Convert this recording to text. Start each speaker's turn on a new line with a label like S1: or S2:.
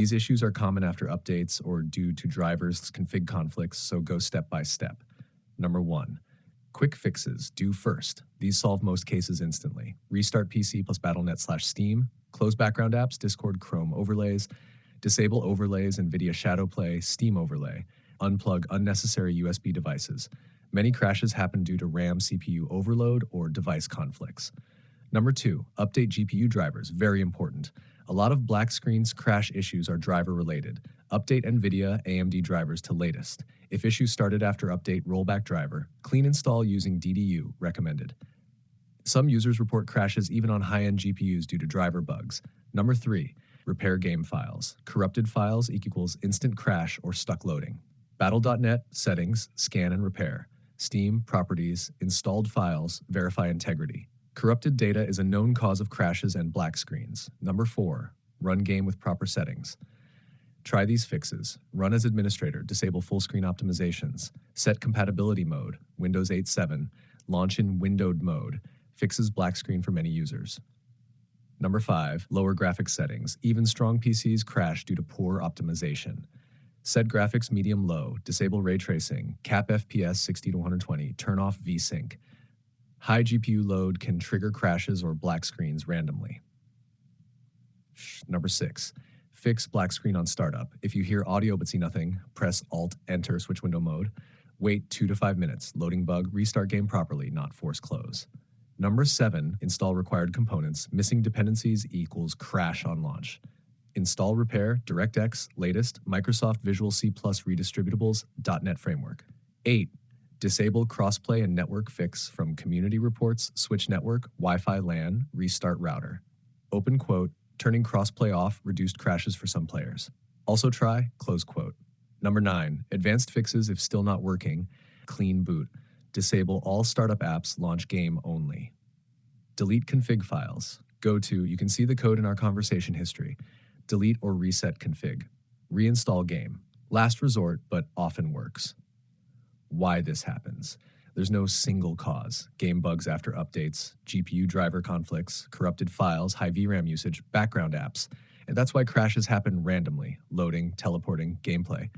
S1: These issues are common after updates or due to drivers' config conflicts, so go step by step. Number 1. Quick fixes, do first. These solve most cases instantly. Restart PC plus Battle.net/Steam, close background apps, Discord, Chrome overlays, disable overlays, NVIDIA Shadowplay, Steam overlay, unplug unnecessary USB devices. Many crashes happen due to RAM CPU overload or device conflicts. Number 2, update GPU drivers, very important. A lot of black screens crash issues are driver related. Update NVIDIA AMD drivers to latest. If issues started after update, rollback driver. Clean install using DDU, recommended. Some users report crashes even on high-end GPUs due to driver bugs. Number 3, repair game files. Corrupted files equals instant crash or stuck loading. Battle.net, settings, scan and repair. Steam, properties, installed files, verify integrity. Corrupted data is a known cause of crashes and black screens. Number 4, run game with proper settings. Try these fixes. Run as administrator, disable full screen optimizations. Set compatibility mode, Windows 8.7. Launch in windowed mode, fixes black screen for many users. Number 5, lower graphics settings. Even strong PCs crash due to poor optimization. Set graphics medium low, disable ray tracing, cap FPS 60 to 120, turn off VSync. High GPU load can trigger crashes or black screens randomly. Number 6, fix black screen on startup. If you hear audio but see nothing, press Alt-Enter, switch window mode. Wait 2 to 5 minutes. Loading bug, restart game properly, not force close. Number 7, install required components. Missing dependencies equals crash on launch. Install repair, DirectX, latest, Microsoft Visual C+ redistributables, .NET framework. 8, disable crossplay and network fix from community reports, switch network, Wi-Fi LAN, restart router. Open quote, turning crossplay off reduced crashes for some players. Also try, close quote. Number 9, advanced fixes if still not working, clean boot. Disable all startup apps, launch game only. Delete config files. You can see the code in our conversation history. Delete or reset config. Reinstall game. Last resort, but often works. Why this happens. There's no single cause. Game bugs after updates, GPU driver conflicts, corrupted files, high VRAM usage, background apps. And that's why crashes happen randomly, loading, teleporting, gameplay.